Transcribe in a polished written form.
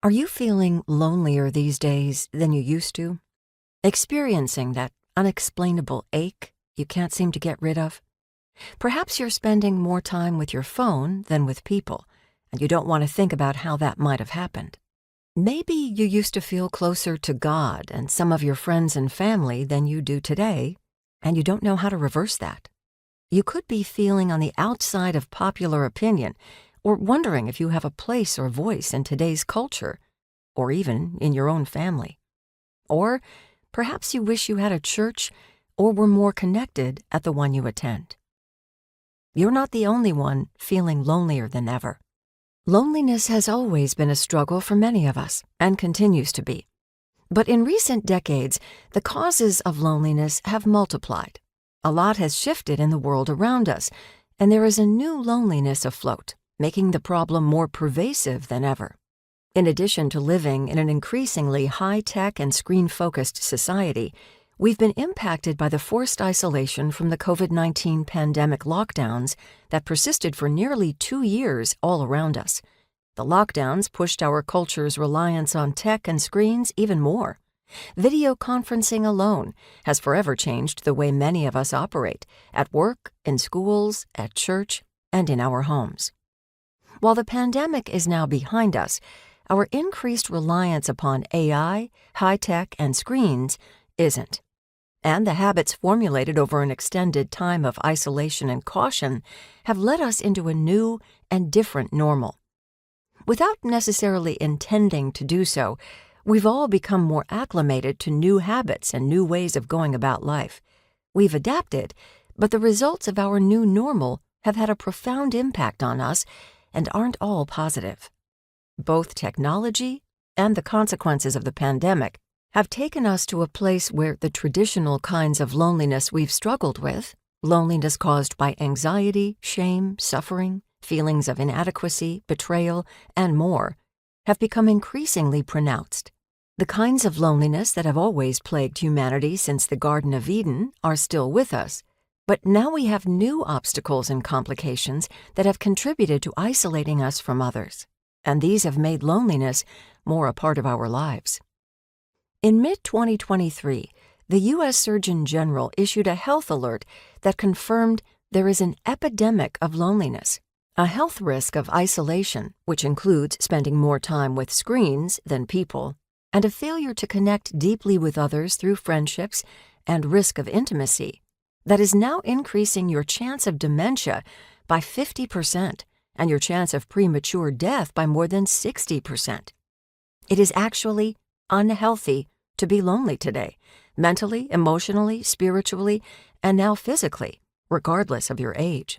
Are you feeling lonelier these days than you used to? Experiencing that unexplainable ache you can't seem to get rid of? Perhaps you're spending more time with your phone than with people, and you don't want to think about how that might have happened. Maybe you used to feel closer to God and some of your friends and family than you do today, and you don't know how to reverse that. You could be feeling on the outside of popular opinion, or wondering if you have a place or voice in today's culture, or even in your own family. Or perhaps you wish you had a church or were more connected at the one you attend. You're not the only one feeling lonelier than ever. Loneliness has always been a struggle for many of us, and continues to be. But in recent decades, the causes of loneliness have multiplied. A lot has shifted in the world around us, and there is a new loneliness afloat, making the problem more pervasive than ever. In addition to living in an increasingly high-tech and screen-focused society, we've been impacted by the forced isolation from the COVID-19 pandemic lockdowns that persisted for nearly 2 years all around us. The lockdowns pushed our culture's reliance on tech and screens even more. Video conferencing alone has forever changed the way many of us operate, at work, in schools, at church, and in our homes. While the pandemic is now behind us, our increased reliance upon AI, high-tech, and screens isn't. And the habits formulated over an extended time of isolation and caution have led us into a new and different normal. Without necessarily intending to do so, we've all become more acclimated to new habits and new ways of going about life. We've adapted, but the results of our new normal have had a profound impact on us and aren't all positive. Both technology and the consequences of the pandemic have taken us to a place where the traditional kinds of loneliness we've struggled with, loneliness caused by anxiety, shame, suffering, feelings of inadequacy, betrayal, and more, have become increasingly pronounced. The kinds of loneliness that have always plagued humanity since the Garden of Eden are still with us, but now we have new obstacles and complications that have contributed to isolating us from others, and these have made loneliness more a part of our lives. In mid-2023, the U.S. Surgeon General issued a health alert that confirmed there is an epidemic of loneliness, a health risk of isolation, which includes spending more time with screens than people, and a failure to connect deeply with others through friendships and risk of intimacy, that is now increasing your chance of dementia by 50% and your chance of premature death by more than 60%. It is actually unhealthy to be lonely today, mentally, emotionally, spiritually, and now physically, regardless of your age.